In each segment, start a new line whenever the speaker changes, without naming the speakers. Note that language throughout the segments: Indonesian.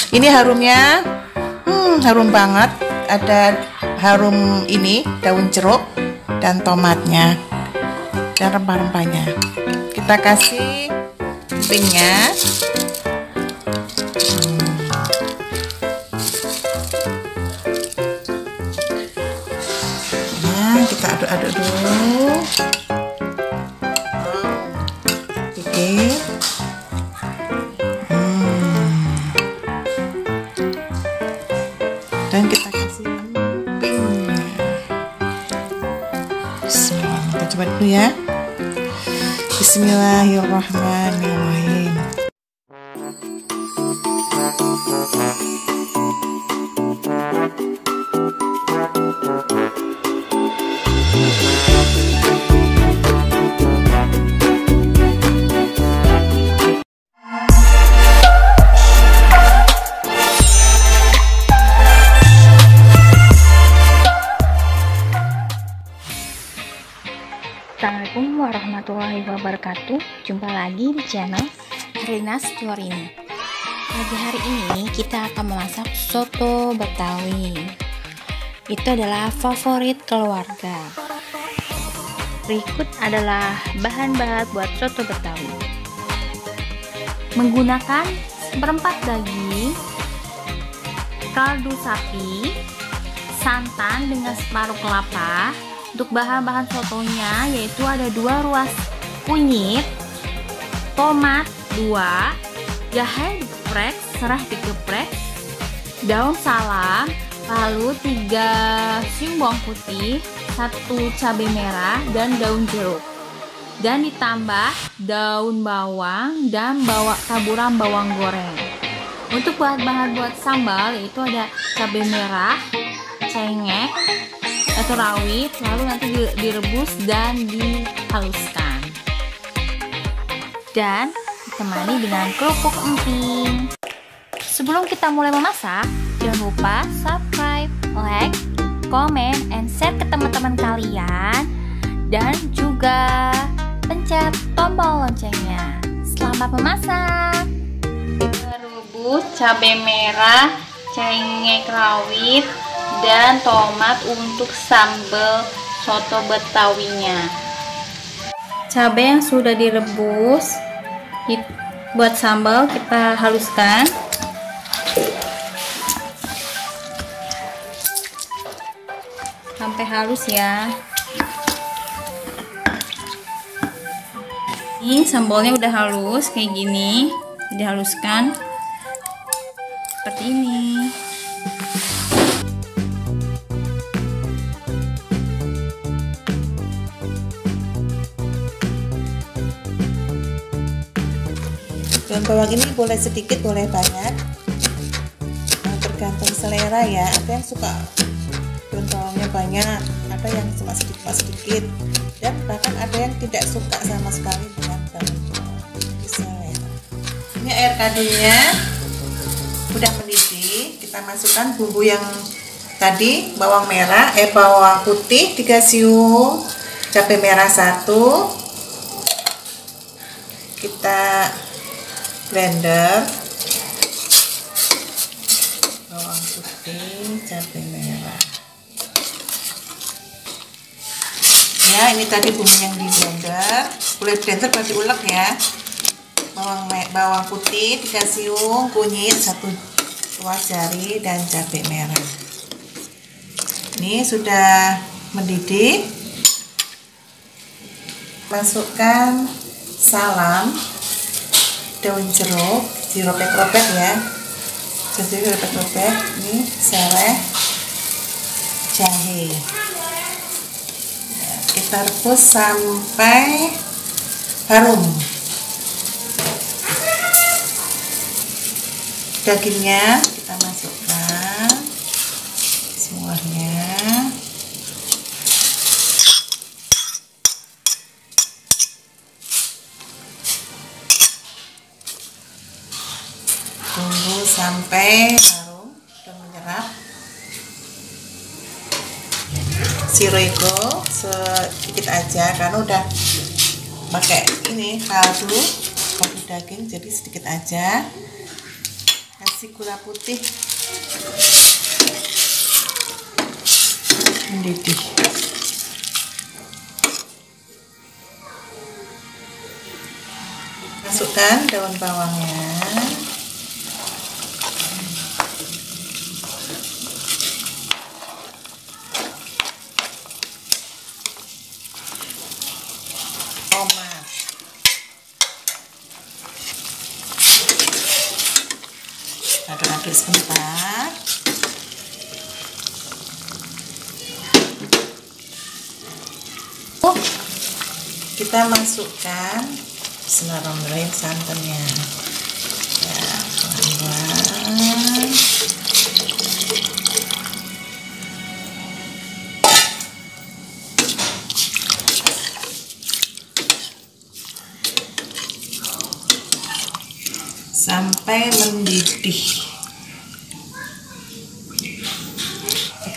Ini harumnya, harum banget. Ada harum ini daun jeruk dan tomatnya dan rempah-rempahnya. Kita kasih empingnya. Kita aduk-aduk dulu. Oke. Dan kita kasih empingnya. Kita coba dulu ya. Bismillahirrahmanirrahim.
Assalamualaikum warahmatullahi wabarakatuh. Jumpa lagi di channel Herlina Setiorini. Pagi hari ini kita akan memasak soto Betawi. Itu adalah favorit keluarga. Berikut adalah bahan-bahan buat soto Betawi. Menggunakan seperempat daging, kaldu sapi, santan dengan separuh kelapa. Untuk bahan-bahan sotonya yaitu ada 2 ruas kunyit, tomat 2, jahe digeprek, serai digeprek, daun salam, lalu 3 siung bawang putih, 1 cabai merah dan daun jeruk, dan ditambah daun bawang dan taburan bawang goreng. Untuk bahan-bahan buat sambal yaitu ada cabai merah, cengkeh atau rawit, lalu nanti direbus dan dihaluskan dan ditemani dengan kerupuk emping. Sebelum kita mulai memasak, jangan lupa subscribe, like, comment, and share ke teman-teman kalian, dan juga pencet tombol loncengnya. Selamat memasak. Rebus cabai merah, cengkeh rawit, dan tomat untuk sambal soto betawinya. Cabai yang sudah direbus buat sambal kita haluskan. Sampai halus ya. Ini sambalnya udah halus kayak gini, dihaluskan seperti ini.
Daun bawang ini boleh sedikit, boleh banyak, tergantung selera ya. Ada yang suka daun bawangnya banyak, ada yang cuma sedikit, dan bahkan ada yang tidak suka sama sekali dengan daun bawang. Selera. Ini air kaldunya udah mendidih. Kita masukkan bumbu yang tadi, bawang putih 3 siung, cabai merah 1. Kita blender bawang putih, cabai merah ya. Ini tadi bumbu yang di blender, boleh blender berarti ulek ya. Bawang putih 3 siung, kunyit 1 ruas jari, dan cabai merah. Ini sudah mendidih. Masukkan salam, daun jeruk, dirobek-robek ya. Jadi robek-robek. Ini serai, jahe. Kita rebus sampai harum. Dagingnya kita masukkan semuanya. Tunggu sampai harum dan menyerap. Royco sedikit aja karena udah pakai ini kaldu daging, jadi sedikit aja. kasih gula putih mendidih. Masukkan daun bawangnya. Tomat. Aduk-aduk sebentar. Kita masukkan bismillahirrahmanirrahim santannya. Ya, pelan-pelan. Sampai mendidih.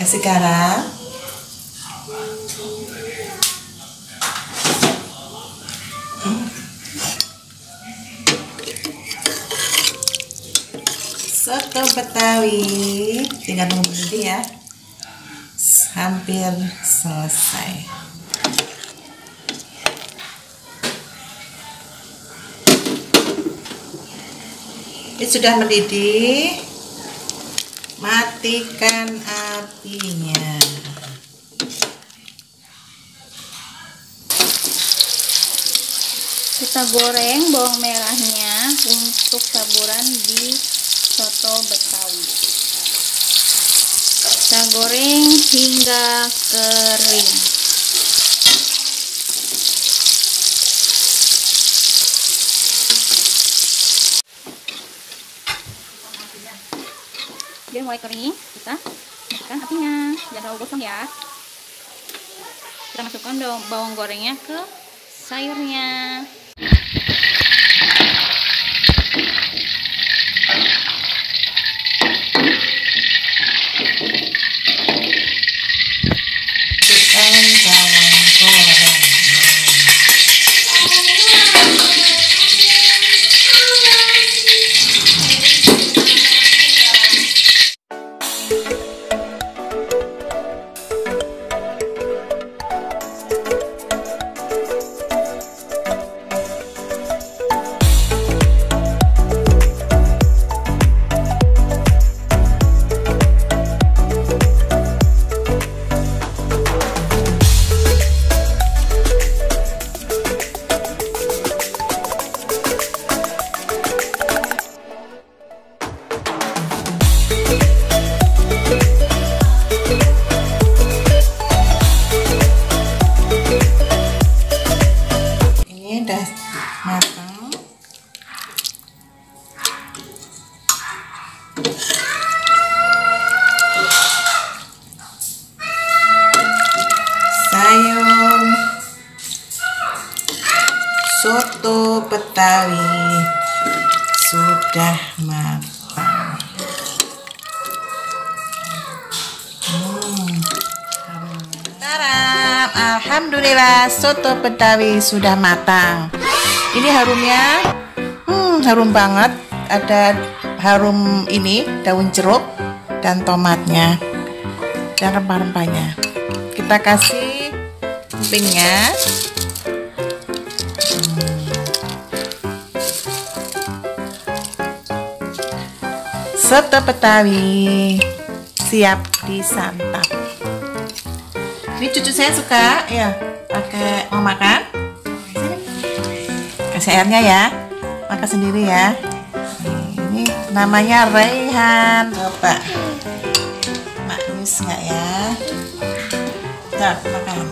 Kasih garam. Soto Betawi tinggal nunggu mendidih ya. Hampir selesai. Ini sudah mendidih, matikan apinya.
Kita goreng bawang merahnya untuk taburan di soto Betawi. Kita goreng hingga kering. Biar mulai kering, kita masukkan apinya, jangan terlalu gosong ya. Kita masukkan bawang gorengnya ke sayurnya.
Matang. Sayur soto Betawi sudah matang. Alhamdulillah soto Betawi sudah matang. Ini harumnya harum banget. Ada harum ini daun jeruk dan tomatnya dan rempah-rempahnya. Kita kasih empingnya. Soto Betawi siap disantap. Ini cucu saya suka ya pakai mau makan. Kasih airnya ya, makan sendiri ya. Ini namanya Raihan. Coba maknyus nggak ya? Coba makan.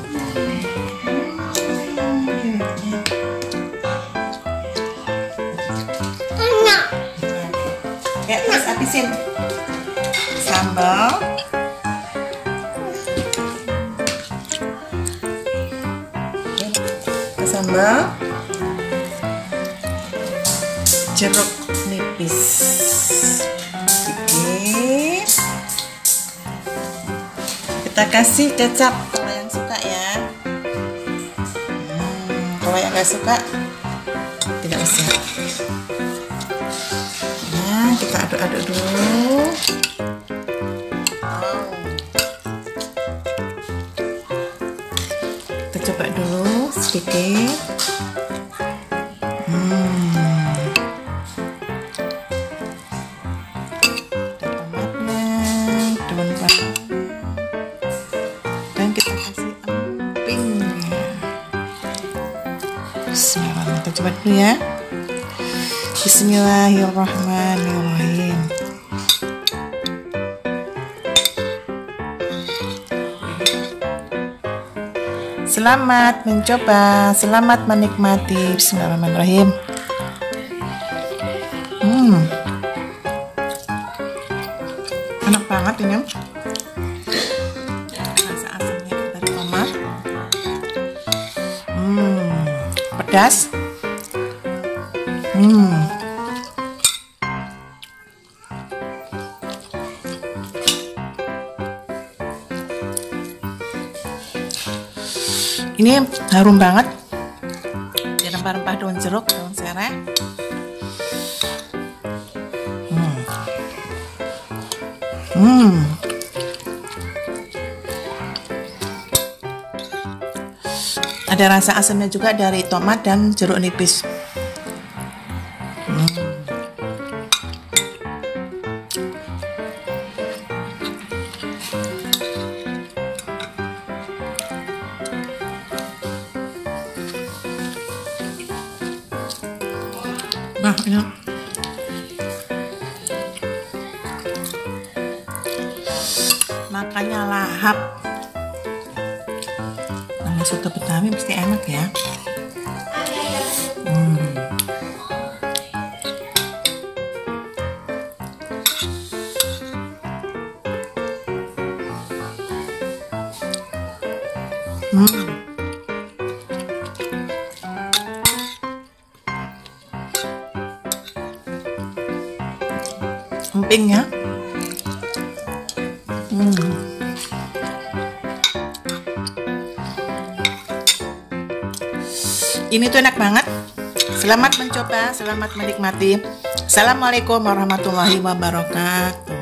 Ya terus habisin sambal. Sambal jeruk nipis sedikit. Kita kasih kecap kalau yang suka ya. Kalau yang nggak suka tidak usah. Nah, Kita aduk-aduk dulu. Kita coba dulu sedikit. Dan kita kasih empingnya. Bismillah, kita coba dulu ya. Bismillahirrahmanirrahim. Selamat mencoba, selamat menikmati. Bismillahirrahmanirrahim. Enak banget ini. Rasa asamnya dari tomat. Pedas. Ini harum banget. Ada rempah-rempah daun jeruk, daun serai. Ada rasa asamnya juga dari tomat dan jeruk nipis. Nah, ini makannya lahap. Namanya soto Betawi pasti enak ya. Empingnya. Ini tuh enak banget. Selamat mencoba, selamat menikmati. Assalamualaikum warahmatullahi wabarakatuh.